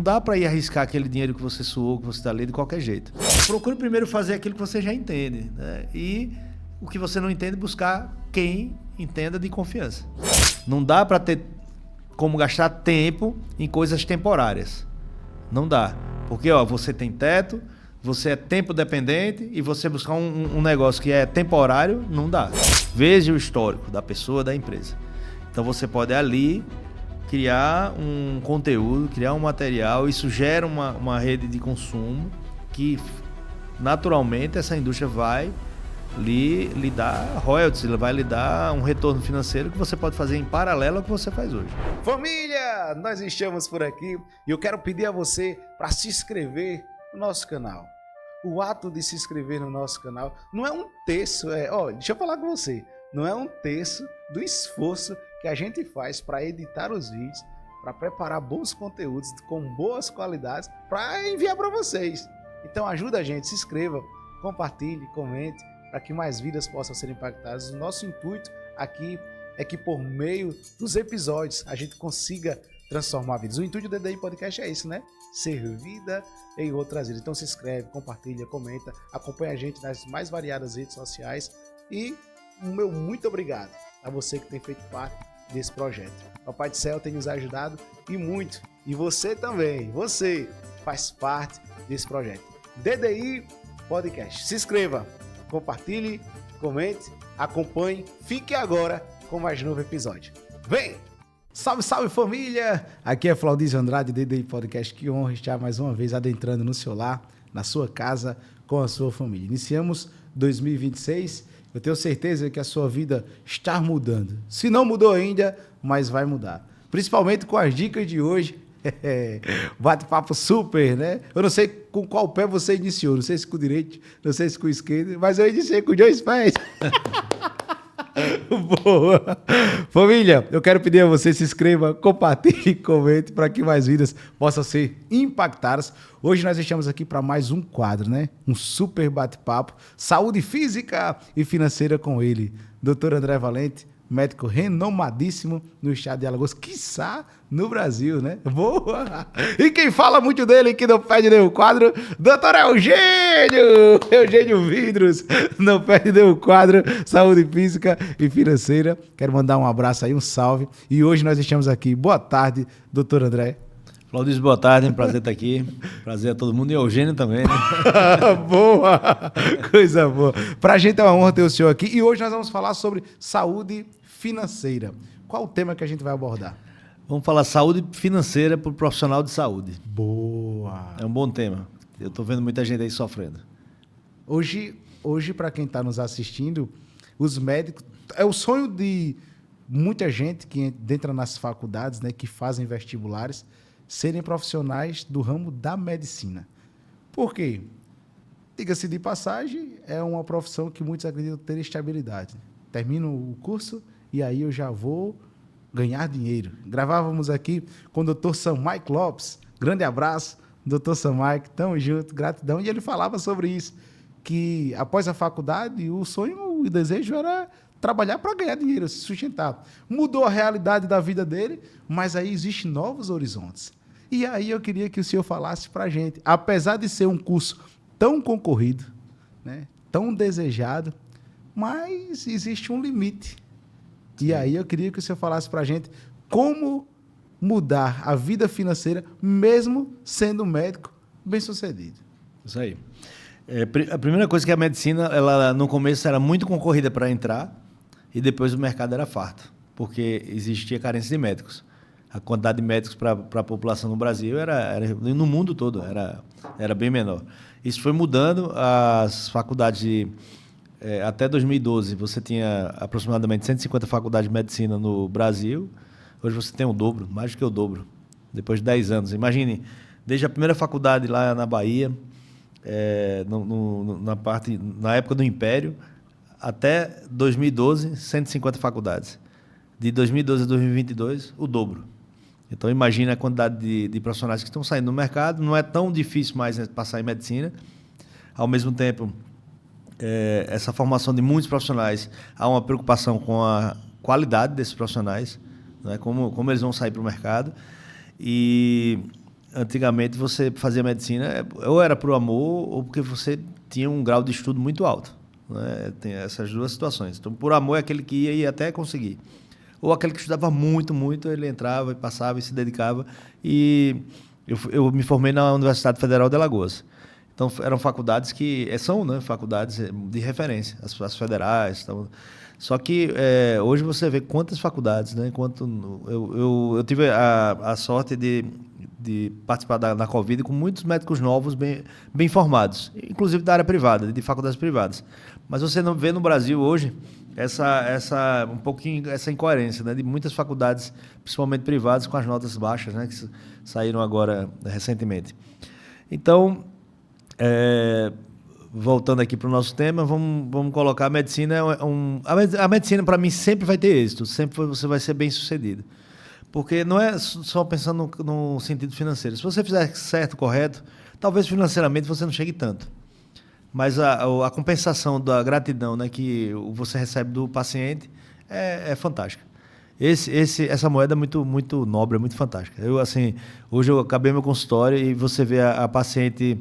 dá para ir arriscar aquele dinheiro que você suou, que você está ali de qualquer jeito. Procure primeiro fazer aquilo que você já entende, né? E o que você não entende, buscar quem entenda de confiança. Não dá para ter como gastar tempo em coisas temporárias. Não dá. Porque você tem teto, você é tempo dependente e você buscar um negócio que é temporário, não dá. Veja o histórico da pessoa, da empresa. Então você pode ali criar um conteúdo, criar um material, isso gera uma rede de consumo que naturalmente essa indústria vai lhe dar royalties, vai lhe dar um retorno financeiro que você pode fazer em paralelo ao que você faz hoje. Família, nós estamos por aqui e eu quero pedir a você para se inscrever no nosso canal. O ato de se inscrever no nosso canal não é um terço, deixa eu falar com você, não é um terço do esforço que a gente faz para editar os vídeos, para preparar bons conteúdos com boas qualidades para enviar para vocês. Então ajuda a gente, se inscreva, compartilhe, comente, para que mais vidas possam ser impactadas. O nosso intuito aqui é que por meio dos episódios a gente consiga transformar vidas. O intuito do DDI Podcast é isso, né? Ser vida em outras vidas. Então se inscreve, compartilha, comenta, acompanha a gente nas mais variadas redes sociais e o meu muito obrigado a você que tem feito parte desse projeto. O Papai do Céu tem nos ajudado e muito. E você também, você faz parte desse projeto. DDI Podcast. Se inscreva, compartilhe, comente, acompanhe. Fique agora com mais novo episódio. Vem! Salve, salve família! Aqui é Flaudísio Andrade, DDI Podcast. Que honra estar mais uma vez adentrando no seu lar, na sua casa, com a sua família. Iniciamos 2026. Eu tenho certeza que a sua vida está mudando. Se não mudou ainda, mas vai mudar. Principalmente com as dicas de hoje. Bate-papo super, né? Eu não sei com qual pé você iniciou. Não sei se com o direito, não sei se com o esquerdo, mas eu iniciei com os dois pés. Boa! Família, eu quero pedir a você se inscreva, compartilhe e comente para que mais vidas possam ser impactadas. Hoje nós estamos aqui para mais um quadro, né? Um super bate-papo, saúde física e financeira com ele, Dr. André Valente, médico renomadíssimo no estado de Alagoas, quiçá no Brasil, né? Boa! E quem fala muito dele, que não perde nenhum quadro, doutor Eugênio Vidros, não perde nenhum quadro, saúde física e financeira. Quero mandar um abraço aí, um salve. E hoje nós estamos aqui. Boa tarde, doutor André. Claudício, boa tarde, prazer estar aqui. Prazer a todo mundo e Eugênio também, né? Boa! Coisa boa. Pra gente é uma honra ter o senhor aqui. E hoje nós vamos falar sobre saúde financeira. Qual o tema que a gente vai abordar? Vamos falar saúde financeira para o profissional de saúde. Boa! É um bom tema. Eu estou vendo muita gente aí sofrendo. Hoje para quem está nos assistindo, os médicos... É o sonho de muita gente que entra nas faculdades, né, que fazem vestibulares, serem profissionais do ramo da medicina. Por quê? Diga-se de passagem, é uma profissão que muitos acreditam ter estabilidade. Termino o curso e aí eu já vou ganhar dinheiro. Gravávamos aqui com o Dr. Samaic Lopes. Grande abraço, Dr. Samaic. Tamo junto, gratidão. E ele falava sobre isso, que após a faculdade, o sonho e o desejo era trabalhar para ganhar dinheiro, se sustentar. Mudou a realidade da vida dele, mas aí existem novos horizontes. E aí eu queria que o senhor falasse para a gente, apesar de ser um curso tão concorrido, né, tão desejado, mas existe um limite. E aí eu queria que o senhor falasse para a gente como mudar a vida financeira, mesmo sendo médico bem-sucedido. Isso aí. A primeira coisa que a medicina, ela no começo era muito concorrida para entrar e depois o mercado era farto, porque existia carência de médicos. A quantidade de médicos para a população no Brasil era no mundo todo era bem menor. Isso foi mudando. As faculdades até 2012 você tinha aproximadamente 150 faculdades de medicina no Brasil. Hoje você tem o dobro, mais do que o dobro, depois de 10 anos. Imagine, desde a primeira faculdade lá na Bahia, na época do Império, até 2012, 150 faculdades. De 2012 a 2022, o dobro. Então, imagina a quantidade de profissionais que estão saindo no mercado. Não é tão difícil mais, né, passar em medicina. Ao mesmo tempo, essa formação de muitos profissionais, há uma preocupação com a qualidade desses profissionais, né, como eles vão sair para o mercado. E antigamente você fazia medicina ou era por amor ou porque você tinha um grau de estudo muito alto, né? Tem essas duas situações. Então, por amor é aquele que ia até conseguir. Ou aquele que estudava muito, muito, ele entrava e passava e se dedicava. E eu me formei na Universidade Federal de Alagoas. Então, eram faculdades que são, né, faculdades de referência, as federais. Então, só que hoje você vê quantas faculdades, né? Eu tive a sorte de participar da Covid com muitos médicos novos, bem formados, inclusive da área privada, de faculdades privadas. Mas você não vê no Brasil hoje um pouquinho essa incoerência, né, de muitas faculdades, principalmente privadas, com as notas baixas, né, que saíram agora recentemente. Então, voltando aqui para o nosso tema, vamos colocar a medicina. A medicina, para mim, sempre vai ter êxito, sempre você vai ser bem sucedido. Porque não é só pensando no sentido financeiro. Se você fizer certo, correto, talvez financeiramente você não chegue tanto. Mas a compensação da gratidão, né, que você recebe do paciente é fantástica. Essa moeda é muito, muito nobre, é muito fantástica. Hoje eu acabei meu consultório e você vê a paciente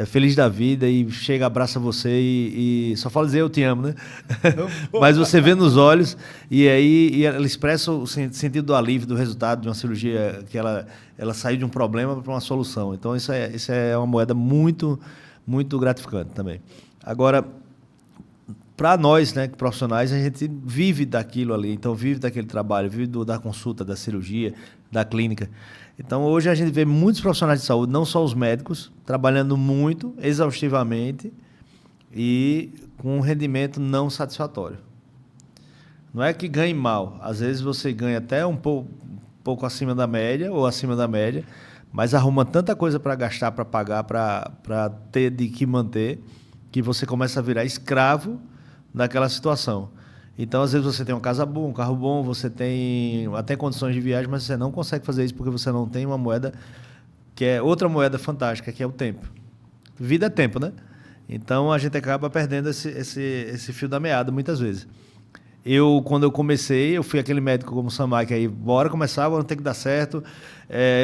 feliz da vida e chega, abraça você e só fala dizer eu te amo, né? Mas você vê nos olhos e ela expressa o sentido do alívio, do resultado de uma cirurgia, que ela saiu de um problema para uma solução. Então isso é uma moeda muito, muito gratificante também. Agora, para nós, né, profissionais, a gente vive daquilo ali, então vive daquele trabalho, vive da consulta, da cirurgia, da clínica. Então, hoje a gente vê muitos profissionais de saúde, não só os médicos, trabalhando muito, exaustivamente e com um rendimento não satisfatório. Não é que ganhe mal, às vezes você ganha até um pouco acima da média ou acima da média, mas arruma tanta coisa para gastar, para pagar, para ter de que manter, que você começa a virar escravo daquela situação. Então, às vezes você tem uma casa boa, um carro bom, você tem até condições de viagem, mas você não consegue fazer isso porque você não tem uma moeda que é outra moeda fantástica, que é o tempo. Vida é tempo, né? Então, a gente acaba perdendo esse fio da meada muitas vezes. Quando eu comecei, eu fui aquele médico como o Samar, que aí, bora começar, não tem que dar certo.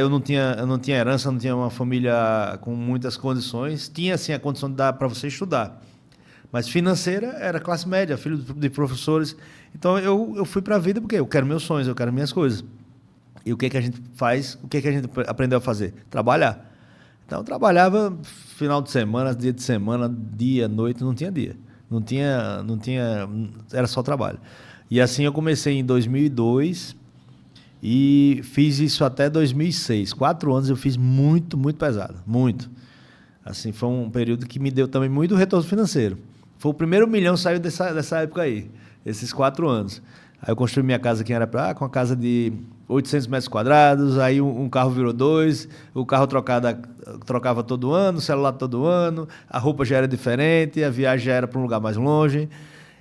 Eu não tinha herança, não tinha uma família com muitas condições. Tinha, assim, a condição de dar para você estudar. Mas financeira era classe média, filho de professores. Então, eu fui para a vida porque eu quero meus sonhos, eu quero minhas coisas. E o que a gente faz? O que a gente aprendeu a fazer? Trabalhar. Então, eu trabalhava final de semana, dia de semana, dia, noite, não tinha dia. Não tinha, era só trabalho. E assim eu comecei em 2002 e fiz isso até 2006. 4 anos eu fiz muito, muito pesado. Muito. Assim, foi um período que me deu também muito retorno financeiro. Foi o primeiro milhão que saiu dessa época aí, esses 4 anos. Aí eu construí minha casa aqui em Arapiraca, com uma casa de 800 metros quadrados, aí um carro virou 2, o carro trocava todo ano, o celular todo ano, a roupa já era diferente, a viagem já era para um lugar mais longe.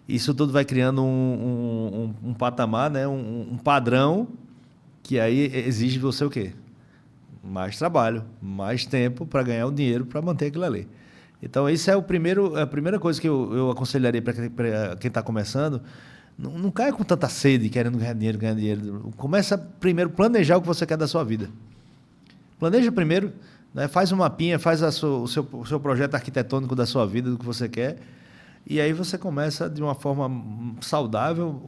Isso tudo vai criando um patamar, né? um padrão que aí exige de você o quê? Mais trabalho, mais tempo para ganhar o dinheiro para manter aquilo ali. Então, isso é a primeira coisa que eu aconselharia para quem está começando. Não caia com tanta sede, querendo ganhar dinheiro. Começa primeiro a planejar o que você quer da sua vida. Planeja primeiro, né? Faz um mapinha, faz o seu projeto arquitetônico da sua vida, do que você quer. E aí você começa, de uma forma saudável,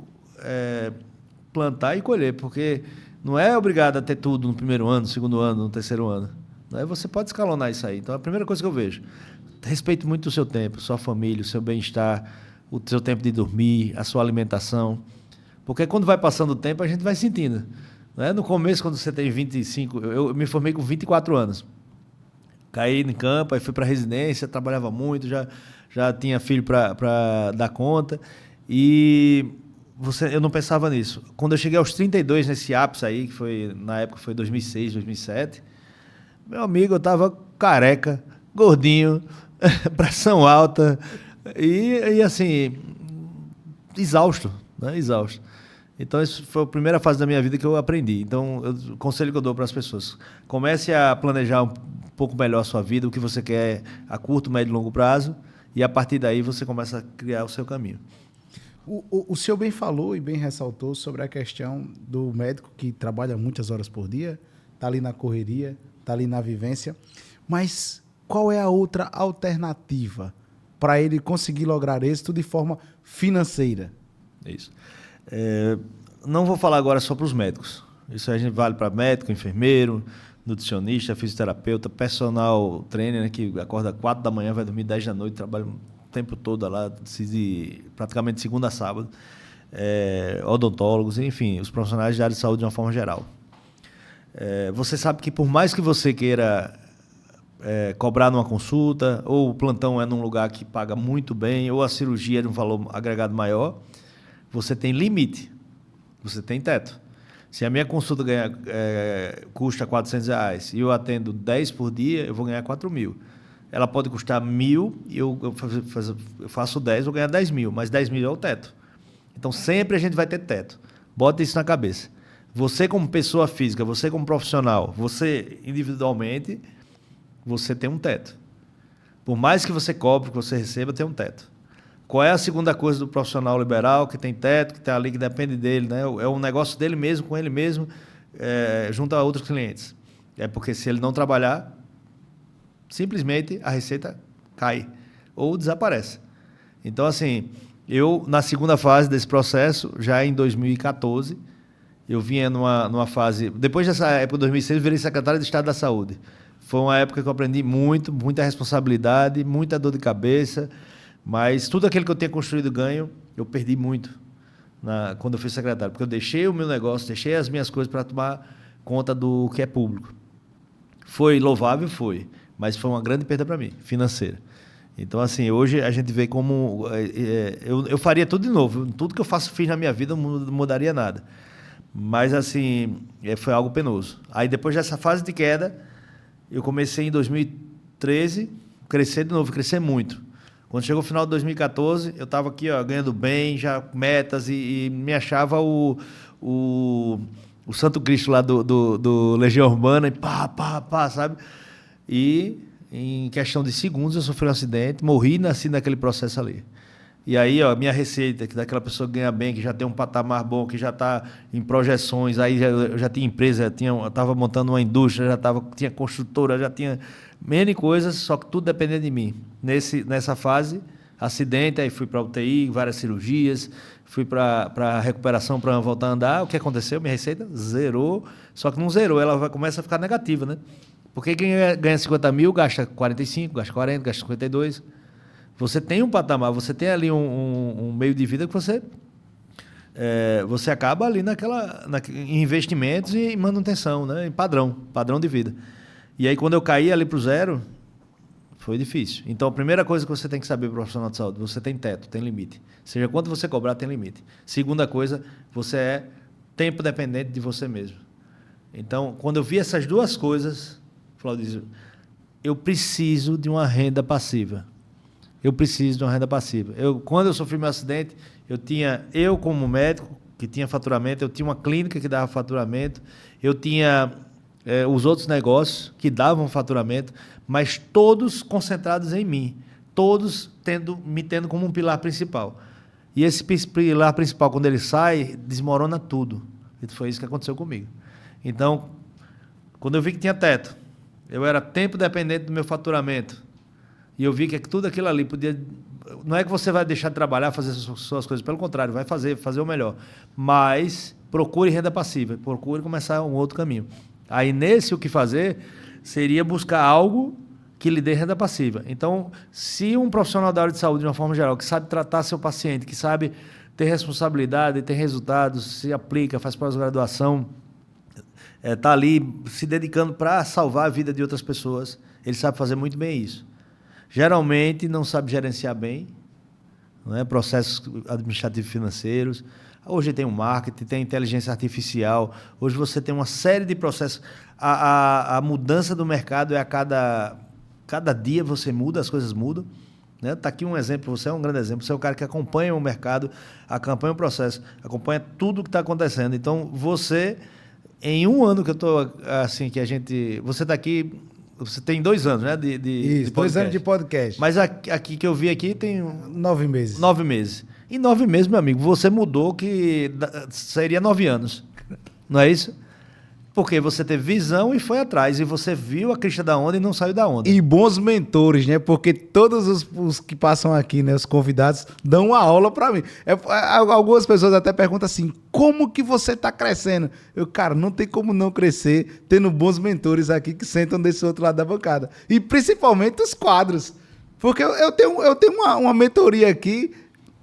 plantar e colher. Porque não é obrigado a ter tudo no primeiro ano, no segundo ano, no terceiro ano. Né? Você pode escalonar isso aí. Então, a primeira coisa que eu vejo, respeite muito o seu tempo, sua família, o seu bem-estar, o seu tempo de dormir, a sua alimentação. Porque quando vai passando o tempo, a gente vai sentindo. Né? No começo, quando você tem 25... Eu me formei com 24 anos. Caí em campo, aí fui para a residência, trabalhava muito, já tinha filho para dar conta. E eu não pensava nisso. Quando eu cheguei aos 32, nesse ápice aí, que na época foi 2006, 2007, meu amigo, eu estava careca, gordinho, pressão alta e assim, exausto, né? Exausto. Então, isso foi a primeira fase da minha vida que eu aprendi. Então, o conselho que eu dou para as pessoas: comece a planejar um pouco melhor a sua vida, o que você quer a curto, médio e longo prazo, e a partir daí você começa a criar o seu caminho. O senhor bem falou e bem ressaltou sobre a questão do médico que trabalha muitas horas por dia, está ali na correria, tá ali na vivência. Mas qual é a outra alternativa para ele conseguir lograr êxito de forma financeira? Isso. Não vou falar agora só para os médicos. Isso a gente vale para médico, enfermeiro, nutricionista, fisioterapeuta, personal trainer, né, que acorda 4 da manhã, vai dormir 10 da noite, trabalha o tempo todo lá, praticamente de segunda a sábado. Odontólogos, enfim, os profissionais de área de saúde de uma forma geral. Você sabe que por mais que você queira cobrar numa consulta, ou o plantão é num lugar que paga muito bem, ou a cirurgia é de um valor agregado maior, você tem limite, você tem teto. Se a minha consulta custa R$400 e eu atendo 10 por dia, eu vou ganhar 4 mil. Ela pode custar 1.000 e eu faço 10, vou ganhar 10 mil, mas 10 mil é o teto. Então sempre a gente vai ter teto. Bota isso na cabeça. Você como pessoa física, você como profissional, você individualmente, você tem um teto. Por mais que você cobre, que você receba, tem um teto. Qual é a segunda coisa do profissional liberal que tem teto, que está ali, que depende dele, né? É um negócio dele mesmo, com ele mesmo, junto a outros clientes. É porque se ele não trabalhar, simplesmente a receita cai ou desaparece. Então, assim, eu, na segunda fase desse processo, já em 2014, eu vinha numa fase... Depois dessa época, em 2006, eu virei secretário de Estado da Saúde. Foi uma época que eu aprendi muita responsabilidade, muita dor de cabeça, mas tudo aquilo que eu tinha construído ganho, eu perdi muito quando eu fui secretário, porque eu deixei o meu negócio, deixei as minhas coisas para tomar conta do que é público. Foi louvável? Foi, mas foi uma grande perda para mim, financeira. Então, assim, hoje a gente vê como... eu faria tudo de novo, tudo que eu fiz na minha vida não mudaria nada. Mas, assim, foi algo penoso. Aí, depois dessa fase de queda, eu comecei em 2013, crescer de novo, crescer muito. Quando chegou o final de 2014, eu estava aqui, ó, ganhando bem, já metas, e me achava o Santo Cristo lá do Legião Urbana, e pá, sabe? E em questão de segundos eu sofri um acidente, morri e nasci naquele processo ali. E aí, ó, minha receita, que daquela pessoa que ganha bem, que já tem um patamar bom, que já está em projeções, aí eu já tinha empresa, eu estava montando uma indústria, tinha construtora, já tinha N coisas, só que tudo dependia de mim. Nessa fase, acidente, aí fui para UTI, várias cirurgias, fui para recuperação para voltar a andar. O que aconteceu? Minha receita zerou, só que não zerou, ela começa a ficar negativa, né? Porque quem ganha 50 mil gasta 45, gasta 40, gasta 52. Você tem um patamar, você tem ali um meio de vida que você acaba ali em investimentos e em manutenção, né? Em padrão de vida. E aí, quando eu caí ali para o zero, foi difícil. Então, a primeira coisa que você tem que saber, profissional de saúde, você tem teto, tem limite. Seja quanto você cobrar, tem limite. Segunda coisa, você é tempo dependente de você mesmo. Então, quando eu vi essas duas coisas, Claudio, eu preciso de uma renda passiva. Quando eu sofri meu acidente, eu como médico, que tinha faturamento, eu tinha uma clínica que dava faturamento, eu tinha os outros negócios que davam faturamento, mas todos concentrados em mim, todos me tendo como um pilar principal. E esse pilar principal, quando ele sai, desmorona tudo. E foi isso que aconteceu comigo. Então, quando eu vi que tinha teto, eu era tempo dependente do meu faturamento, e eu vi que tudo aquilo ali podia... Não é que você vai deixar de trabalhar, fazer suas coisas, pelo contrário, vai fazer o melhor. Mas procure renda passiva, procure começar um outro caminho. Aí, o que fazer seria buscar algo que lhe dê renda passiva. Então, se um profissional da área de saúde, de uma forma geral, que sabe tratar seu paciente, que sabe ter responsabilidade, ter resultados, se aplica, faz pós-graduação, está ali se dedicando para salvar a vida de outras pessoas, ele sabe fazer muito bem isso. Geralmente não sabe gerenciar bem, né? Processos administrativos financeiros. Hoje tem o marketing, tem a inteligência artificial. Hoje você tem uma série de processos. A mudança do mercado é a cada dia você muda, as coisas mudam. Está aqui um exemplo, você é um grande exemplo. Você é o cara que acompanha o mercado, acompanha o processo, acompanha tudo o que está acontecendo. Então, você, em um ano que eu estou, assim, você está aqui... Você tem 2 anos, né? Isso, 2 anos de podcast. Mas aqui que eu vi aqui tem... 9 meses. 9 meses. Em 9 meses, meu amigo, você mudou que seria 9 anos. Não é isso? Porque você teve visão e foi atrás. E você viu a crista da onda e não saiu da onda. E bons mentores, né? Porque todos os que passam aqui, né? Os convidados, dão uma aula para mim. Algumas pessoas até perguntam assim, como que você tá crescendo? Cara, não tem como não crescer tendo bons mentores aqui que sentam desse outro lado da bancada. E principalmente os quadros. Porque eu tenho uma mentoria aqui,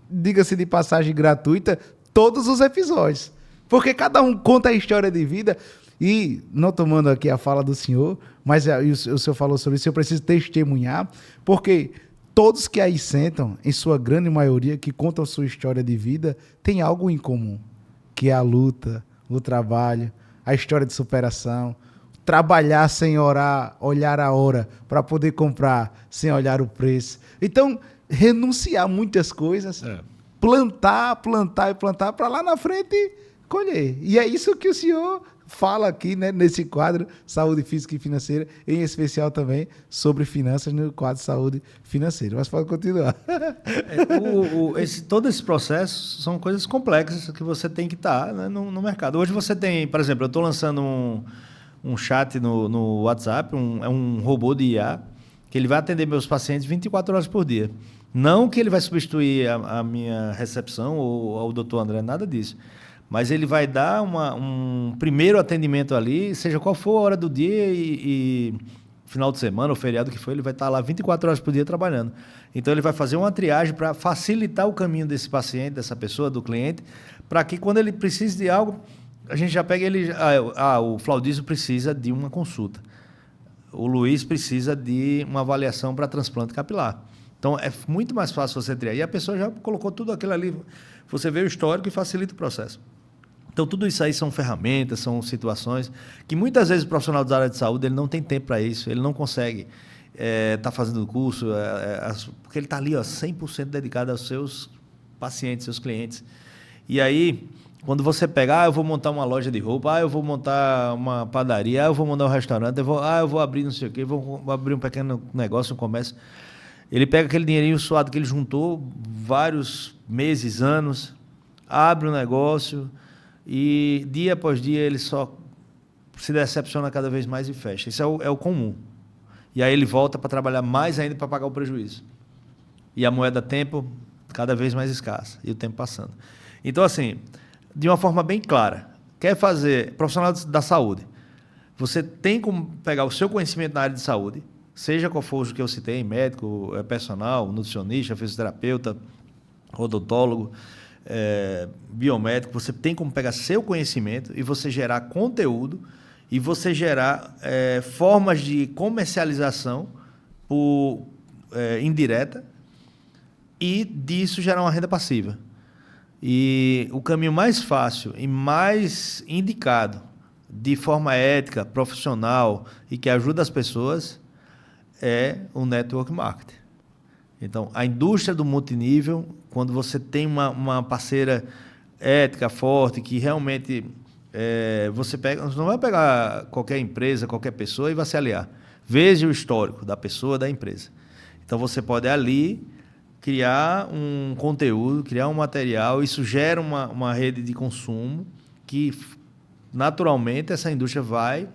diga-se de passagem gratuita, todos os episódios. Porque cada um conta a história de vida. E, não tomando aqui a fala do senhor, mas o senhor falou sobre isso, eu preciso testemunhar, porque todos que aí sentam, em sua grande maioria, que contam sua história de vida, tem algo em comum, que é a luta, o trabalho, a história de superação, trabalhar sem olhar a hora, para poder comprar sem olhar o preço. Então, renunciar a muitas coisas, plantar e plantar, para lá na frente colher. E é isso que o senhor fala aqui, né, nesse quadro Saúde Física e Financeira, em especial também sobre finanças no quadro Saúde Financeira. Mas pode continuar. Todo esse processo são coisas complexas que você tem que estar, né, no mercado. Hoje você tem, por exemplo, eu estou lançando um chat no WhatsApp, é um robô de IA, que ele vai atender meus pacientes 24 horas por dia. Não que ele vai substituir a minha recepção ou o doutor André, nada disso. Mas ele vai dar um primeiro atendimento ali, seja qual for a hora do dia e final de semana ou feriado que for, ele vai estar lá 24 horas por dia trabalhando. Então, ele vai fazer uma triagem para facilitar o caminho desse paciente, dessa pessoa, do cliente, para que quando ele precise de algo, a gente já pega ele... o Flaudísio precisa de uma consulta. O Luiz precisa de uma avaliação para transplante capilar. Então, é muito mais fácil você triar. E a pessoa já colocou tudo aquilo ali. Você vê o histórico e facilita o processo. Então, tudo isso aí são ferramentas, são situações que muitas vezes o profissional da área de saúde ele não tem tempo para isso, ele não consegue estar fazendo o curso, porque ele está ali 100% dedicado aos seus pacientes, seus clientes. E aí, quando você pega, eu vou montar uma loja de roupa, eu vou montar uma padaria, eu vou montar um restaurante, eu vou abrir não sei o quê, vou abrir um pequeno negócio, um comércio. Ele pega aquele dinheirinho suado que ele juntou vários meses, anos, abre um negócio e dia após dia ele só se decepciona cada vez mais e fecha. Isso é o comum. E aí ele volta para trabalhar mais ainda para pagar o prejuízo. E a moeda tempo cada vez mais escassa e o tempo passando. Então, assim, de uma forma bem clara, quer fazer profissional da saúde, você tem como pegar o seu conhecimento na área de saúde, seja qual for o que eu citei, médico, personal, nutricionista, fisioterapeuta, odontólogo, biomédico, você tem como pegar seu conhecimento e você gerar conteúdo e você gerar formas de comercialização indireta e disso gerar uma renda passiva. E o caminho mais fácil e mais indicado de forma ética, profissional e que ajuda as pessoas é o network marketing. Então, a indústria do multinível, quando você tem uma parceira ética forte, que realmente você não vai pegar qualquer empresa, qualquer pessoa e vai se aliar. Veja o histórico da pessoa, da empresa. Então, você pode ali criar um conteúdo, criar um material, isso gera uma rede de consumo que, naturalmente, essa indústria vai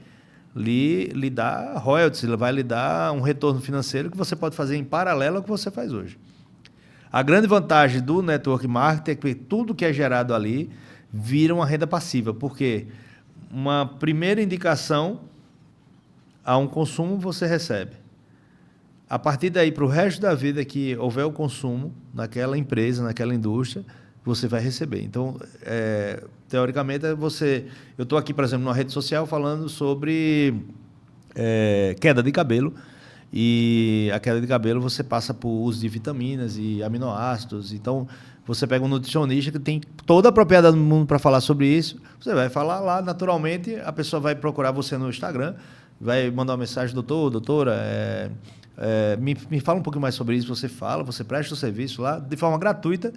lhe dar royalties, vai lhe dar um retorno financeiro que você pode fazer em paralelo ao que você faz hoje. A grande vantagem do network marketing é que tudo que é gerado ali vira uma renda passiva, porque uma primeira indicação a um consumo você recebe. A partir daí, para o resto da vida que houver o consumo naquela empresa, naquela indústria, você vai receber. Então, teoricamente, eu estou aqui, por exemplo, numa rede social falando sobre queda de cabelo. E a queda de cabelo você passa por uso de vitaminas e aminoácidos. Então, você pega um nutricionista que tem toda a propriedade do mundo para falar sobre isso. Você vai falar lá, naturalmente, a pessoa vai procurar você no Instagram, vai mandar uma mensagem, doutora, me fala um pouquinho mais sobre isso. Você fala, você presta o serviço lá de forma gratuita.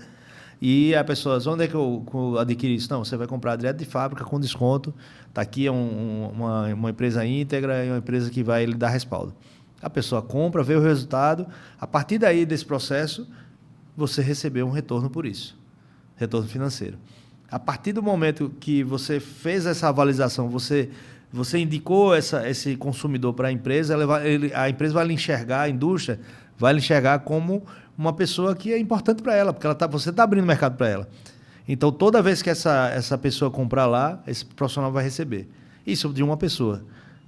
E a pessoa, onde é que eu adquiro isso? Não, você vai comprar direto de fábrica com desconto. Está aqui uma empresa íntegra e uma empresa que vai lhe dar respaldo. A pessoa compra, vê o resultado. A partir daí, desse processo, você recebeu um retorno por isso. Retorno financeiro. A partir do momento que você fez essa avaliação, você você indicou esse consumidor para a empresa, a empresa vai lhe enxergar, a indústria vai lhe enxergar como uma pessoa que é importante para ela, porque você está abrindo mercado para ela. Então, toda vez que essa pessoa comprar lá, esse profissional vai receber. Isso de uma pessoa.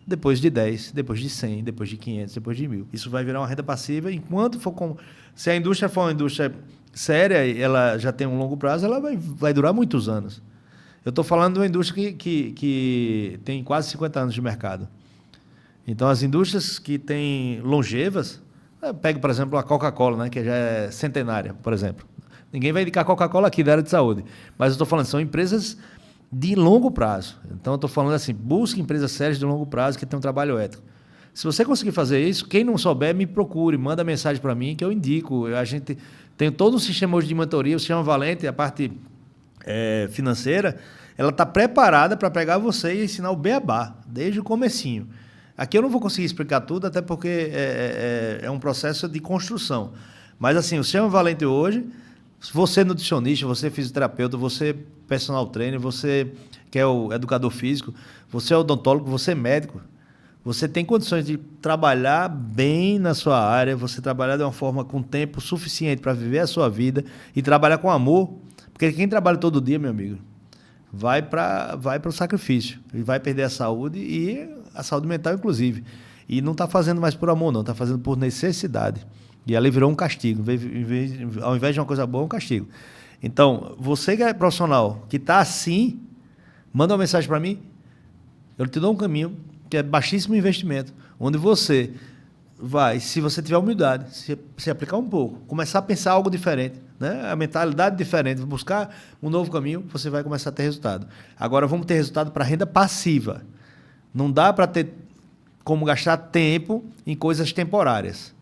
Depois de 10, depois de 100, depois de 500, depois de 1.000. Isso vai virar uma renda passiva. Enquanto for se a indústria for uma indústria séria, ela já tem um longo prazo, ela vai durar muitos anos. Eu estou falando de uma indústria que tem quase 50 anos de mercado. Então, as indústrias que têm longevas, pego, por exemplo, a Coca-Cola, né, que já é centenária, por exemplo. Ninguém vai indicar Coca-Cola aqui da área de saúde. Mas eu estou falando, são empresas de longo prazo. Então, eu estou falando assim, busque empresas sérias de longo prazo que tenham um trabalho ético. Se você conseguir fazer isso, quem não souber, me procure, manda mensagem para mim que eu indico. A gente tem todo um sistema hoje de mentoria, o sistema Valente, a parte financeira, ela está preparada para pegar você e ensinar o beabá, desde o comecinho. Aqui eu não vou conseguir explicar tudo, até porque é um processo de construção. Mas assim, o sistema Valente hoje, se você é nutricionista, você é fisioterapeuta, você é personal trainer, você que é o educador físico, você é odontólogo, você é médico, você tem condições de trabalhar bem na sua área, você trabalhar de uma forma com tempo suficiente para viver a sua vida e trabalhar com amor. Porque quem trabalha todo dia, meu amigo, vai para o sacrifício. E vai perder a saúde e a saúde mental, inclusive. E não está fazendo mais por amor, não. Está fazendo por necessidade. E ali virou um castigo. Ao invés de uma coisa boa, é um castigo. Então, você que é profissional, que está assim, manda uma mensagem para mim. Eu te dou um caminho que é baixíssimo investimento, onde você vai, se você tiver humildade, se aplicar um pouco, começar a pensar algo diferente, né? A mentalidade diferente, buscar um novo caminho, você vai começar a ter resultado. Agora, vamos ter resultado para renda passiva. Não dá para ter como gastar tempo em coisas temporárias.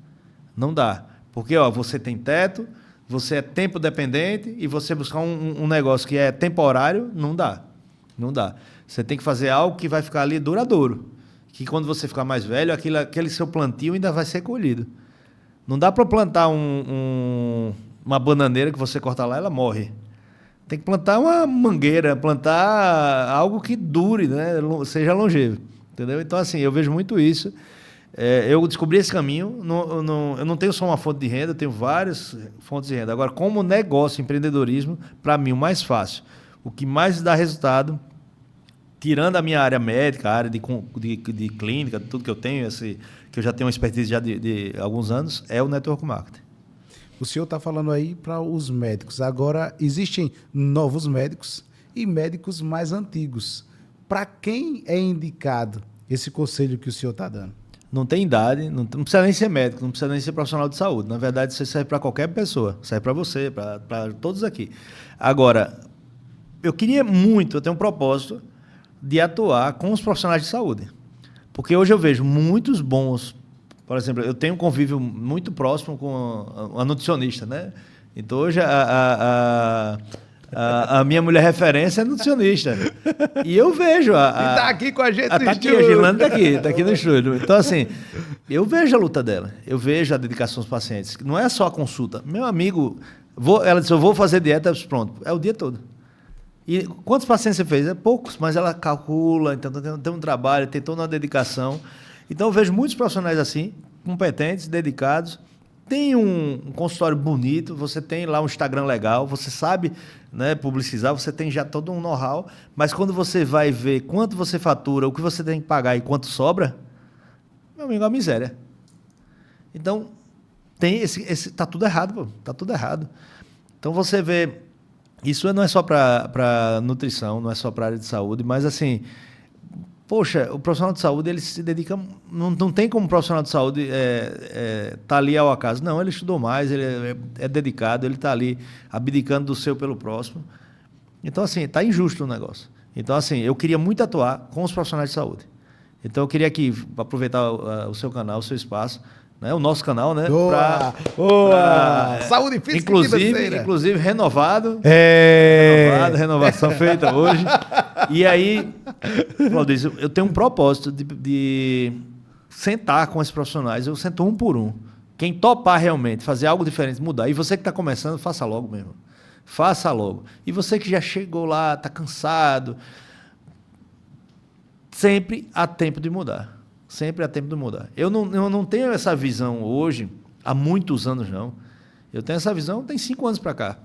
Não dá. Porque você tem teto, você é tempo dependente e você buscar um negócio que é temporário, não dá. Não dá. Você tem que fazer algo que vai ficar ali duradouro. Que quando você ficar mais velho, aquele seu plantio ainda vai ser colhido. Não dá para plantar uma bananeira que você corta lá, ela morre. Tem que plantar uma mangueira, plantar algo que dure, né? Seja longevo. Entendeu? Então, assim, eu vejo muito isso. Eu descobri esse caminho. Eu não tenho só uma fonte de renda, eu tenho várias fontes de renda. Agora, como negócio, empreendedorismo, para mim, o mais fácil. O que mais dá resultado, tirando a minha área médica, a área de clínica, tudo que eu tenho, que eu já tenho uma expertise já de alguns anos, é o network marketing. O senhor está falando aí para os médicos. Agora, existem novos médicos e médicos mais antigos. Para quem é indicado esse conselho que o senhor está dando? Não tem idade, não precisa nem ser médico, não precisa nem ser profissional de saúde. Na verdade, isso serve para qualquer pessoa. Serve para você, para todos aqui. Agora, eu tenho um propósito de atuar com os profissionais de saúde. Porque hoje eu vejo muitos bons... Por exemplo, eu tenho um convívio muito próximo com a nutricionista, né? Então, hoje a minha mulher referência é nutricionista. E eu vejo... E está aqui com a gente no estúdio. A Gilane está aqui no estúdio. Então, assim, eu vejo a luta dela. Eu vejo a dedicação aos pacientes. Não é só a consulta. Meu amigo, ela disse, eu vou fazer dieta, pronto. É o dia todo. E quantos pacientes você fez? Poucos, mas ela calcula, então tem um trabalho, tem toda uma dedicação. Então eu vejo muitos profissionais assim, competentes, dedicados, tem um consultório bonito, você tem lá um Instagram legal, você sabe, né, publicizar, você tem já todo um know-how, mas quando você vai ver quanto você fatura, o que você tem que pagar e quanto sobra, meu amigo, é uma miséria. Então, tá tudo errado, pô, tá tudo errado. Então você vê... Isso não é só para nutrição, não é só para área de saúde, mas assim, poxa, o profissional de saúde, ele se dedica, não tem como o profissional de saúde tá ali ao acaso. Não, ele estudou mais, ele é dedicado, ele está ali abdicando do seu pelo próximo. Então, assim, está injusto o negócio. Então, assim, eu queria muito atuar com os profissionais de saúde. Então, eu queria aqui aproveitar o seu canal, o seu espaço, né? O nosso canal, né? Boa! Saúde física e financeira. Inclusive renovado. Renovação feita hoje. E aí, Claudício, eu tenho um propósito de sentar com esses profissionais. Eu sento um por um. Quem topar realmente, fazer algo diferente, mudar. E você que está começando, faça logo mesmo. Faça logo. E você que já chegou lá, está cansado, sempre há tempo de mudar. Sempre há tempo de mudar. Eu não tenho essa visão hoje, há muitos anos não. Eu tenho essa visão tem 5 anos para cá.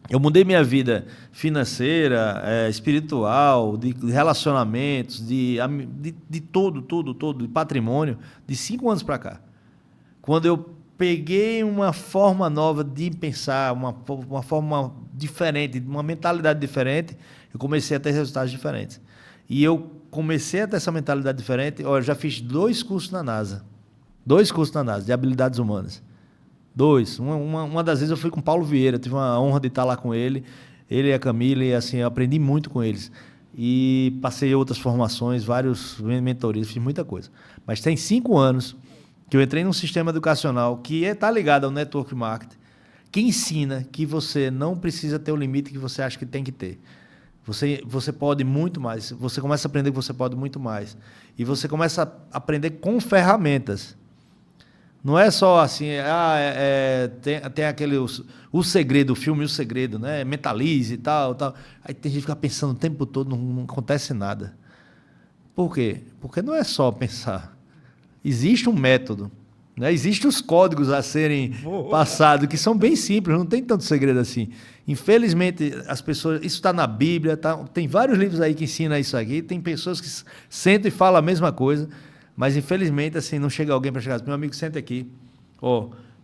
Eu mudei minha vida financeira, espiritual, de relacionamentos, de tudo, de patrimônio, de 5 anos para cá. Quando eu peguei uma forma nova de pensar, uma forma diferente, uma mentalidade diferente, eu comecei a ter resultados diferentes. E eu comecei a ter essa mentalidade diferente. Olha, eu já fiz 2 cursos na NASA. 2 cursos na NASA, de habilidades humanas. 2. Uma das vezes eu fui com o Paulo Vieira, tive uma honra de estar lá com ele e a Camila, e assim, eu aprendi muito com eles. E passei outras formações, vários mentorias, fiz muita coisa. Mas tem 5 anos que eu entrei num sistema educacional que está ligado ao network marketing, que ensina que você não precisa ter o limite que você acha que tem que ter. Você pode muito mais. Você começa a aprender que você pode muito mais. E você começa a aprender com ferramentas. Não é só assim, tem aquele o segredo, o filme O Segredo, né? Mentalize e tal. Aí tem gente que fica pensando o tempo todo, não acontece nada. Por quê? Porque não é só pensar. Existe um método, né? Existem os códigos a serem passados, que são bem simples, não tem tanto segredo assim. Infelizmente, as pessoas... Isso está na Bíblia, tem vários livros aí que ensinam isso aqui, tem pessoas que sentam e falam a mesma coisa, mas infelizmente assim, não chega alguém para chegar assim, meu amigo, senta aqui,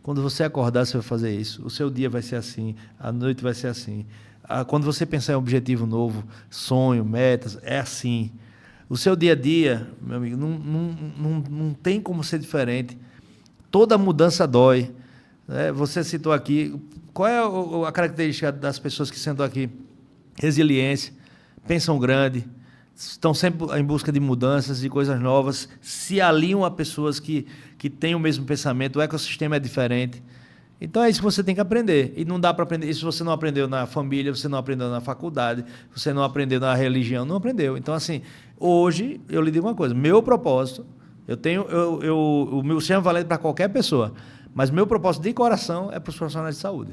quando você acordar você vai fazer isso, o seu dia vai ser assim, a noite vai ser assim, quando você pensar em um objetivo novo, sonho, metas, é assim. O seu dia a dia, meu amigo, não tem como ser diferente. Toda mudança dói. Né? Você citou aqui, qual é a característica das pessoas que sentam aqui? Resiliência, pensam grande, estão sempre em busca de mudanças, de coisas novas, se alinham a pessoas que têm o mesmo pensamento, o ecossistema é diferente. Então é isso que você tem que aprender. E não dá para aprender. Isso você não aprendeu na família, você não aprendeu na faculdade, você não aprendeu na religião, não aprendeu. Então, assim, hoje eu lhe digo uma coisa: meu propósito, o meu sistema valente para qualquer pessoa, mas meu propósito de coração é para os profissionais de saúde.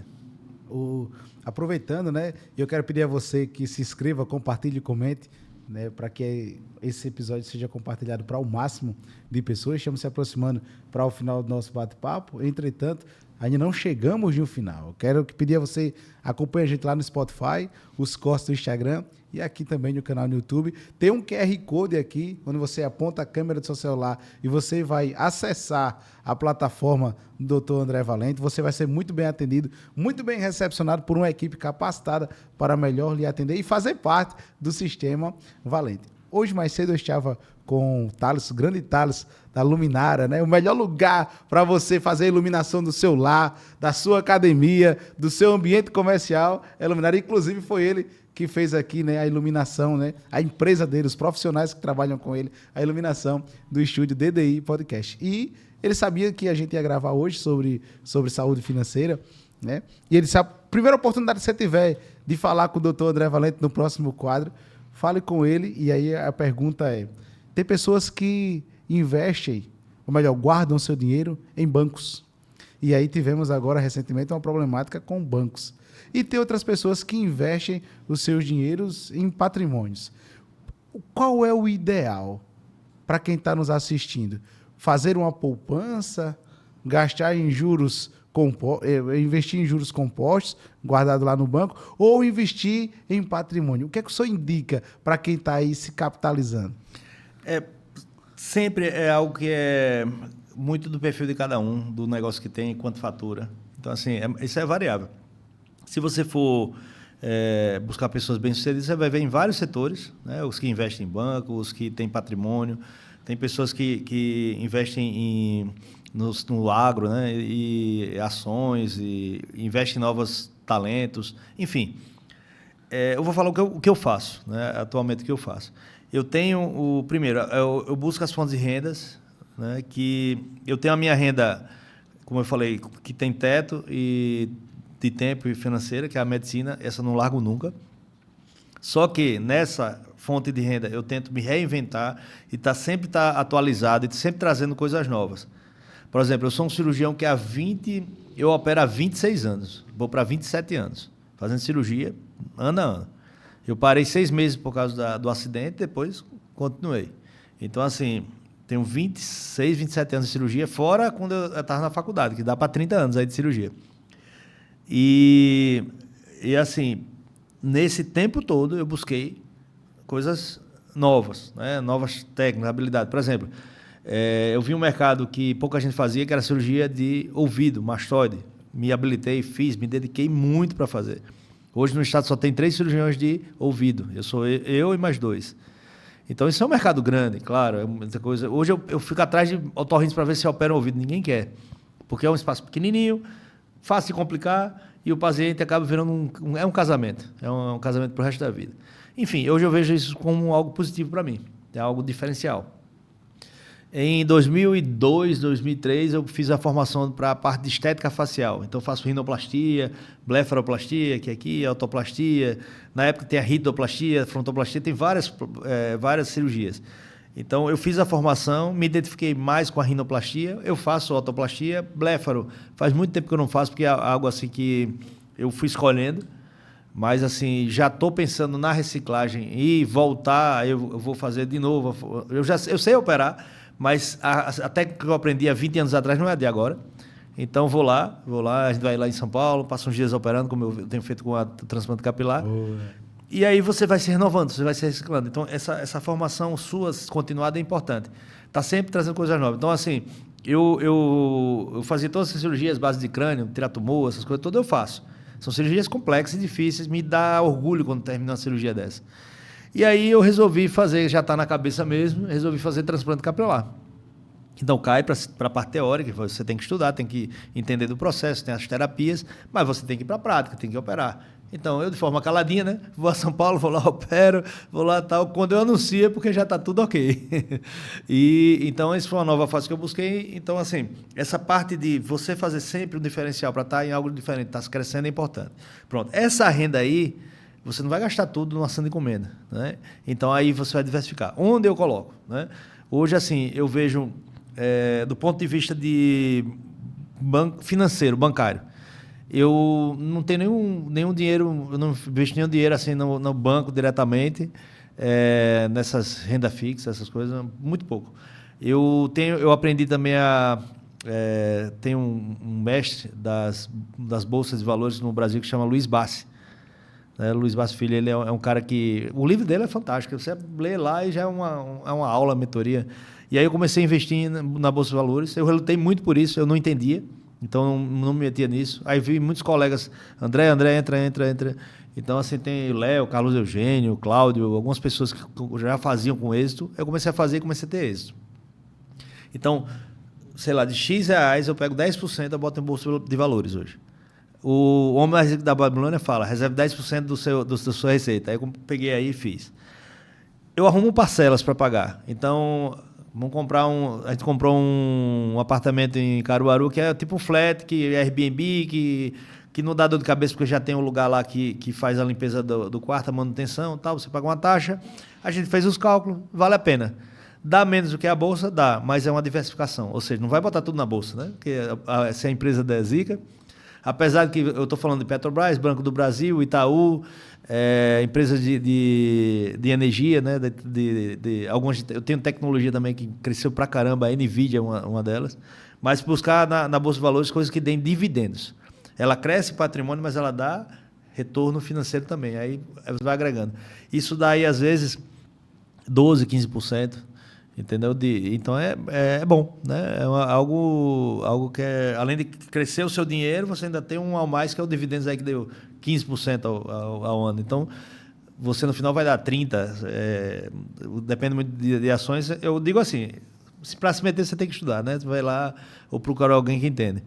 Aproveitando, né? Eu quero pedir a você que se inscreva, compartilhe e comente, né, para que esse episódio seja compartilhado para o máximo de pessoas. Estamos se aproximando para o final do nosso bate-papo. Entretanto, ainda não chegamos no final. Eu quero pedir a você acompanhe a gente lá no Spotify, os cortes do Instagram e aqui também no canal no YouTube. Tem um QR Code aqui, onde você aponta a câmera do seu celular e você vai acessar a plataforma do Dr. André Valente. Você vai ser muito bem atendido, muito bem recepcionado por uma equipe capacitada para melhor lhe atender e fazer parte do sistema Valente. Hoje, mais cedo, eu estava com o Thales, o grande Thales da Luminária, né? O melhor lugar para você fazer a iluminação do seu lar, da sua academia, do seu ambiente comercial, é a Luminária. Inclusive, foi ele que fez aqui, né, a iluminação, né? A empresa dele, os profissionais que trabalham com ele, a iluminação do estúdio DDI Podcast. E ele sabia que a gente ia gravar hoje sobre saúde financeira, né? E ele disse, a primeira oportunidade que você tiver de falar com o Dr. André Valente no próximo quadro, fale com ele. E aí a pergunta é, tem pessoas que investem, ou melhor, guardam seu dinheiro em bancos. E aí tivemos agora, recentemente, uma problemática com bancos. E tem outras pessoas que investem os seus dinheiros em patrimônios. Qual é o ideal para quem está nos assistindo? Fazer uma poupança, gastar em juros investir em juros compostos, guardado lá no banco, ou investir em patrimônio? O que é que o senhor indica para quem está aí se capitalizando? Sempre é algo que é muito do perfil de cada um, do negócio que tem, quanto fatura. Então, assim, isso é variável. Se você for buscar pessoas bem-sucedidas, você vai ver em vários setores, né? Os que investem em banco, os que têm patrimônio, tem pessoas que investem no agro, né? E ações, e investem em novos talentos, enfim. Eu vou falar o que eu faço, né? Atualmente o que eu faço. Eu tenho primeiro, eu busco as fontes de rendas, né? Que eu tenho a minha renda, como eu falei, que tem teto e de tempo e financeira, que é a medicina, essa não largo nunca. Só que nessa fonte de renda eu tento me reinventar e sempre tá atualizado e sempre trazendo coisas novas. Por exemplo, eu sou um cirurgião que eu opero há 26 anos, vou para 27 anos, fazendo cirurgia ano a ano. Eu parei 6 meses por causa do acidente, depois continuei. Então, assim, tenho 26, 27 anos de cirurgia, fora quando eu estava na faculdade, que dá para 30 anos aí de cirurgia. E assim, nesse tempo todo eu busquei coisas novas, né? Novas técnicas, habilidades. Por exemplo, eu vi um mercado que pouca gente fazia, que era cirurgia de ouvido, mastoide. Me habilitei, fiz, me dediquei muito para fazer. Hoje no estado só tem 3 cirurgiões de ouvido. Eu sou eu e mais 2. Então isso é um mercado grande, claro. É muita coisa. Hoje eu fico atrás de otorrinos para ver se opera o ouvido. Ninguém quer. Porque é um espaço pequenininho, fácil de complicar, e o paciente acaba virando um casamento. É um casamento para o resto da vida. Enfim, hoje eu vejo isso como algo positivo para mim. É algo diferencial. Em 2002, 2003, eu fiz a formação para a parte de estética facial. Então, eu faço rinoplastia, blefaroplastia, que aqui é autoplastia. Na época tem a ritoplastia, frontoplastia, tem várias cirurgias. Então, eu fiz a formação, me identifiquei mais com a rinoplastia. Eu faço autoplastia, blefaro. Faz muito tempo que eu não faço, porque é algo assim que eu fui escolhendo. Mas, assim, já estou pensando na reciclagem e voltar, eu vou fazer de novo. Eu sei operar, mas a técnica que eu aprendi há 20 anos atrás não é de agora. Então, vou lá, a gente vai lá em São Paulo, passo uns dias operando, como eu tenho feito com o transplante capilar. E aí você vai se renovando, você vai se reciclando. Então, essa formação sua continuada é importante. Está sempre trazendo coisas novas. Então, assim, eu fazia todas essas cirurgias, base de crânio, tirar tumor, essas coisas todas eu faço. São cirurgias complexas e difíceis, me dá orgulho quando termina uma cirurgia dessa. E aí eu resolvi fazer, já está na cabeça mesmo, resolvi fazer transplante capilar. Então cai para a parte teórica, você tem que estudar, tem que entender do processo, tem as terapias, mas você tem que ir para a prática, tem que operar. Então eu, de forma caladinha, né? Vou a São Paulo, vou lá, opero, vou lá tal, quando eu anuncio é porque já está tudo ok. E então essa foi uma nova fase que eu busquei. Então, assim, essa parte de você fazer sempre um diferencial para estar em algo diferente, estar crescendo é importante. Pronto, essa renda aí, você não vai gastar tudo numa ação de encomenda, né? Então aí você vai diversificar. Onde eu coloco, né? Hoje, assim, eu vejo, do ponto de vista de financeiro, bancário, eu não tenho nenhum dinheiro, eu não investo nenhum dinheiro assim no banco diretamente, nessas renda fixa, essas coisas, muito pouco. Eu aprendi também tem um mestre das bolsas de valores no Brasil que chama Luiz Bassi. Luiz Bassi Filho, ele é um cara que... O livro dele é fantástico, você lê lá e já é uma aula, mentoria. E aí eu comecei a investir na Bolsa de Valores, eu relutei muito por isso, eu não entendia, então não me metia nisso. Aí vi muitos colegas, André, entra. Então, assim, tem o Léo, Carlos Eugênio, Cláudio, algumas pessoas que já faziam com êxito, eu comecei a fazer e comecei a ter êxito. Então, sei lá, de X reais eu pego 10%, eu boto em Bolsa de Valores hoje. O homem mais rico da Babilônia fala, reserve 10% da sua receita. Aí eu peguei aí e fiz. Eu arrumo parcelas para pagar. Então, a gente comprou um apartamento em Caruaru, que é tipo um flat, que é Airbnb, que não dá dor de cabeça, porque já tem um lugar lá que faz a limpeza do quarto, a manutenção e tal. Você paga uma taxa. A gente fez os cálculos, vale a pena. Dá menos do que a Bolsa? Dá, mas é uma diversificação. Ou seja, não vai botar tudo na Bolsa, né? Porque se a empresa der zica... Apesar de que eu estou falando de Petrobras, Banco do Brasil, Itaú, empresas de energia, né? Algumas, eu tenho tecnologia também que cresceu pra caramba, a NVIDIA é uma delas. Mas buscar na Bolsa de Valores coisas que deem dividendos. Ela cresce patrimônio, mas ela dá retorno financeiro também. Aí você vai agregando. Isso dá aí, às vezes, 12%, 15%. Entendeu? Então é bom, né? Algo que além de crescer o seu dinheiro, você ainda tem um ao mais, que é o dividendos aí que deu 15% ao ano. Então, você no final vai dar 30%, depende muito de ações. Eu digo assim, para se meter você tem que estudar, né? Você vai lá ou procurar alguém que entende.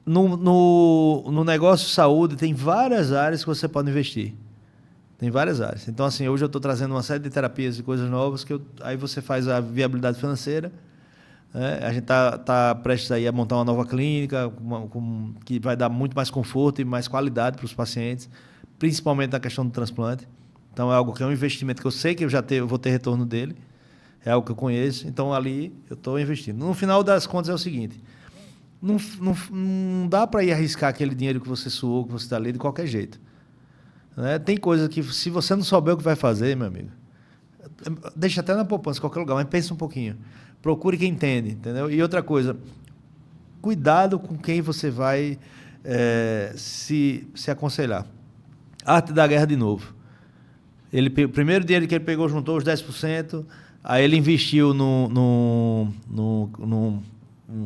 No negócio de saúde, tem várias áreas que você pode investir. Tem várias áreas. Então, assim, hoje eu estou trazendo uma série de terapias e coisas novas que aí você faz a viabilidade financeira. Né? A gente tá prestes aí a montar uma nova clínica que vai dar muito mais conforto e mais qualidade para os pacientes, principalmente na questão do transplante. Então, é algo que é um investimento que eu sei que eu vou ter retorno dele. É algo que eu conheço. Então, ali eu estou investindo. No final das contas, é o seguinte. Não dá para ir arriscar aquele dinheiro que você suou, que você está ali, de qualquer jeito. Né? Tem coisa que, se você não souber o que vai fazer, meu amigo, Deixa até na poupança, em qualquer lugar, mas pensa um pouquinho. Procure quem entende, entendeu? E outra coisa, cuidado com quem você vai se aconselhar. Arte da Guerra de novo. O primeiro dinheiro que ele pegou, juntou os 10%, aí ele investiu num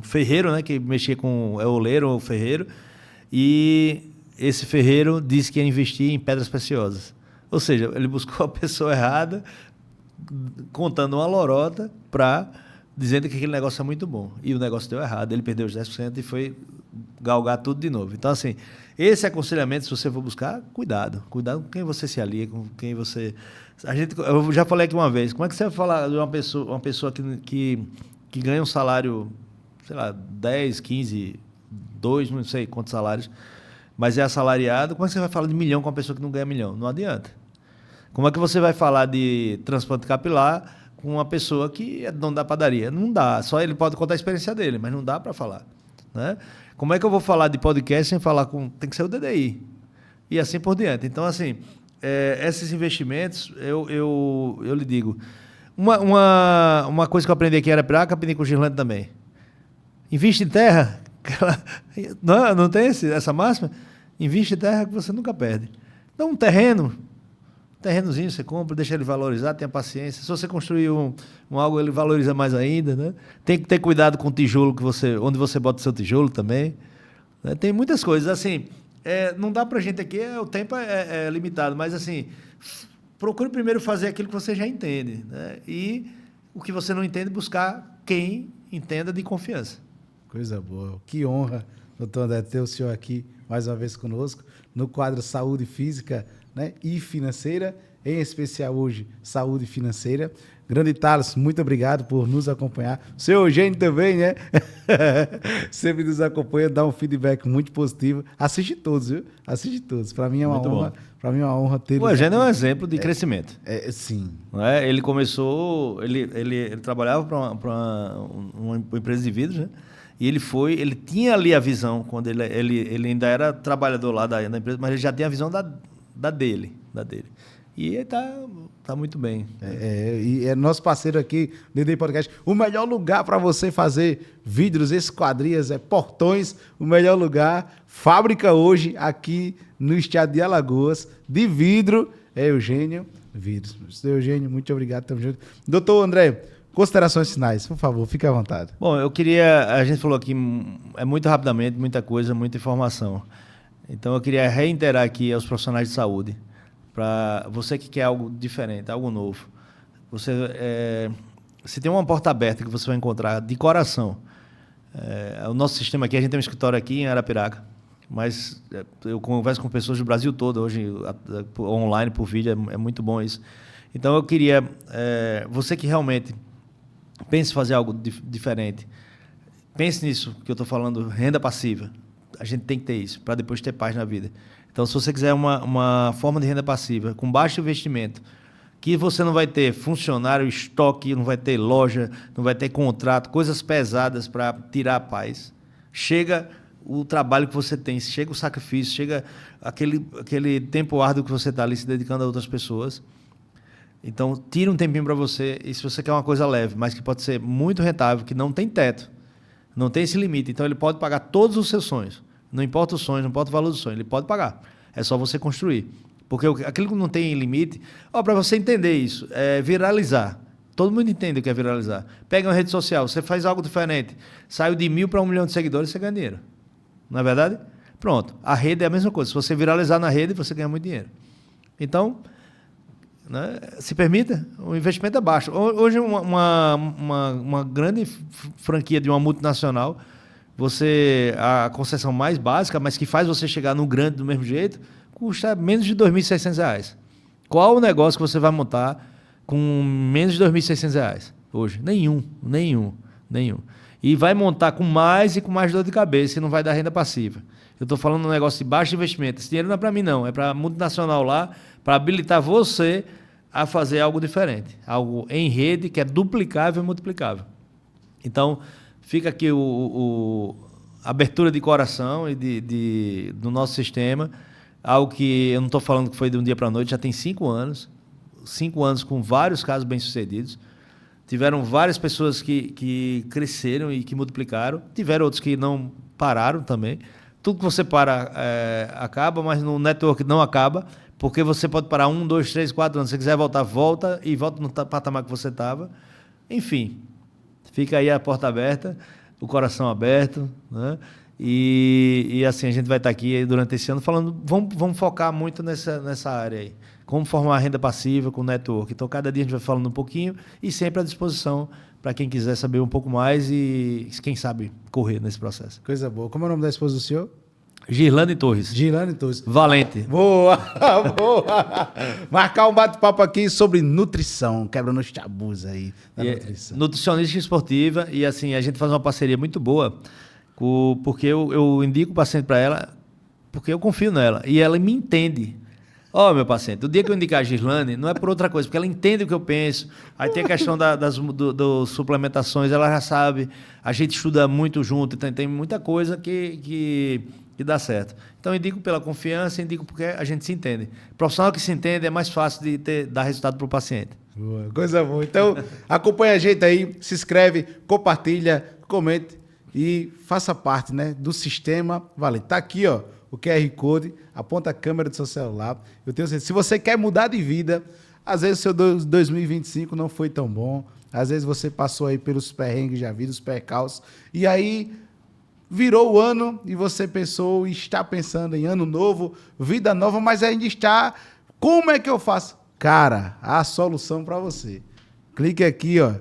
ferreiro, né, que mexia com oleiro ou ferreiro, e esse ferreiro disse que ia investir em pedras preciosas. Ou seja, ele buscou a pessoa errada, contando uma lorota dizendo que aquele negócio é muito bom. E o negócio deu errado, ele perdeu os 10% e foi galgar tudo de novo. Então, assim, esse aconselhamento, se você for buscar, cuidado. Cuidado com quem você se alia, com quem você... Eu já falei aqui uma vez, como é que você vai falar de uma pessoa que ganha um salário, sei lá, 10, 15, 2, não sei quantos salários, mas é assalariado, como é que você vai falar de milhão com uma pessoa que não ganha milhão? Não adianta. Como é que você vai falar de transplante capilar com uma pessoa que é dono da padaria? Não dá. Só ele pode contar a experiência dele, mas não dá para falar, né? Como é que eu vou falar de podcast sem falar com... Tem que ser o DDI. E assim por diante. Então, assim, esses investimentos, eu lhe digo... Uma coisa que eu aprendi aqui em Arapiraca, aprendi com o Girlando também. Investe em terra... Não tem essa máxima? Investe em terra que você nunca perde. Então, um terrenozinho você compra, deixa ele valorizar, tenha paciência. Se você construir algo, ele valoriza mais ainda, né? Tem que ter cuidado com o tijolo onde você bota o seu tijolo também, né? Tem muitas coisas, assim, não dá pra gente aqui, o tempo é limitado, mas assim, procure primeiro fazer aquilo que você já entende, né? E o que você não entende, buscar quem entenda de confiança. Coisa boa. Que honra, doutor André, ter o senhor aqui mais uma vez conosco, no quadro Saúde Física, né, e Financeira, em especial hoje, Saúde Financeira. Grande Thales, muito obrigado por nos acompanhar. O seu Eugênio também, né? Sempre nos acompanha, dá um feedback muito positivo. Assiste todos, viu? Assiste todos. Para mim é uma honra. Para mim é uma honra ter. O Eugênio é um exemplo de crescimento. Sim. Não é? Ele começou, ele trabalhava para uma empresa de vidros, né? E ele tinha ali a visão quando ele ainda era trabalhador lá da empresa, mas ele já tinha a visão da dele. E ele tá muito bem. E é nosso parceiro aqui, DD Podcast. O melhor lugar para você fazer vidros, esquadrias, portões. O melhor lugar, fábrica hoje aqui no estado de Alagoas, de vidro, é Eugênio Vidros. Seu Eugênio, muito obrigado, tamo junto. Doutor André, considerações finais, por favor, fique à vontade. Bom, a gente falou aqui muito rapidamente, muita coisa, muita informação. Então eu queria reiterar aqui aos profissionais de saúde, para você que quer algo diferente, algo novo. Se tem uma porta aberta que você vai encontrar de coração. O nosso sistema aqui, a gente tem um escritório aqui em Arapiraca, mas eu converso com pessoas do Brasil todo, hoje online, por vídeo, é muito bom isso. Então eu queria, você que realmente pense em fazer algo diferente, pense nisso que eu estou falando, renda passiva. A gente tem que ter isso, para depois ter paz na vida. Então, se você quiser uma forma de renda passiva, com baixo investimento, que você não vai ter funcionário, estoque, não vai ter loja, não vai ter contrato, coisas pesadas para tirar a paz. Chega o trabalho que você tem, chega o sacrifício, chega aquele tempo árduo que você está ali se dedicando a outras pessoas. Então, tira um tempinho para você, e se você quer uma coisa leve, mas que pode ser muito rentável, que não tem teto, não tem esse limite, então ele pode pagar todos os seus sonhos. Não importa os sonhos, não importa o valor do sonho, ele pode pagar. É só você construir. Porque aquilo que não tem limite... para você entender isso, viralizar. Todo mundo entende o que é viralizar. Pega uma rede social, você faz algo diferente, saiu de 1.000 para 1 milhão de seguidores, você ganha dinheiro. Não é verdade? Pronto. A rede é a mesma coisa. Se você viralizar na rede, você ganha muito dinheiro. Então, né, se permita, o investimento é baixo. Hoje, uma grande franquia de uma multinacional... a concessão mais básica, mas que faz você chegar no grande do mesmo jeito, custa menos de R$ 2.600. Qual o negócio que você vai montar com menos de R$ 2.600 hoje? Nenhum. E vai montar com mais dor de cabeça e não vai dar renda passiva. Eu estou falando de um negócio de baixo investimento. Esse dinheiro não é para mim, não. É para a multinacional lá, para habilitar você a fazer algo diferente. Algo em rede que é duplicável e multiplicável. Então... Fica aqui a abertura de coração e do nosso sistema, algo que eu não estou falando que foi de um dia para a noite, já tem 5 anos. 5 anos com vários casos bem-sucedidos. Tiveram várias pessoas que cresceram e que multiplicaram. Tiveram outros que não pararam também. Tudo que você para acaba, mas no network não acaba, porque você pode parar 1, 2, 3, 4 anos. Se você quiser voltar, volta e volta no patamar que você estava. Enfim, fica aí a porta aberta, o coração aberto, né? E assim, a gente vai estar aqui durante esse ano falando, vamos focar muito nessa área aí. Como formar renda passiva com network. Então, cada dia a gente vai falando um pouquinho e sempre à disposição para quem quiser saber um pouco mais e, quem sabe, correr nesse processo. Coisa boa. Como é o nome da esposa do senhor? Girlane Torres. Girlane Torres. Valente. Boa, boa. Marcar um bate-papo aqui sobre nutrição, quebrando os tabus aí da nutrição. Nutricionista esportiva e assim, a gente faz uma parceria muito boa, porque eu indico o paciente para ela, porque eu confio nela e ela me entende. Ó, meu paciente, o dia que eu indicar a Girlane, não é por outra coisa, porque ela entende o que eu penso. Aí tem a questão das suplementações, ela já sabe. A gente estuda muito junto, tem muita coisa que dá certo. Então, eu indico pela confiança, indico porque a gente se entende. Profissional que se entende é mais fácil de dar resultado para o paciente. Boa, coisa boa. Então, acompanha a gente aí, se inscreve, compartilha, comente e faça parte, né, do sistema. Vale, tá aqui, ó, o QR Code, aponta a câmera do seu celular. Eu tenho certeza, se você quer mudar de vida, às vezes o seu 2025 não foi tão bom, às vezes você passou aí pelos perrengues da vida, os percalços, e aí virou o ano e você pensou e está pensando em ano novo, vida nova, mas ainda está, como é que eu faço? Cara, a solução para você. Clique aqui, ó,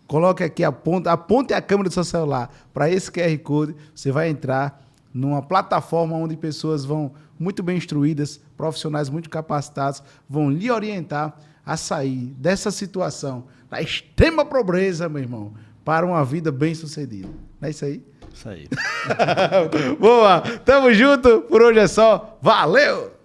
coloque aqui, aponte a câmera do seu celular para esse QR Code, você vai entrar numa plataforma onde pessoas vão muito bem instruídas, profissionais muito capacitados, vão lhe orientar a sair dessa situação, da extrema pobreza, meu irmão, para uma vida bem-sucedida. Não é isso aí? Isso aí. Boa! Tamo junto, por hoje é só. Valeu!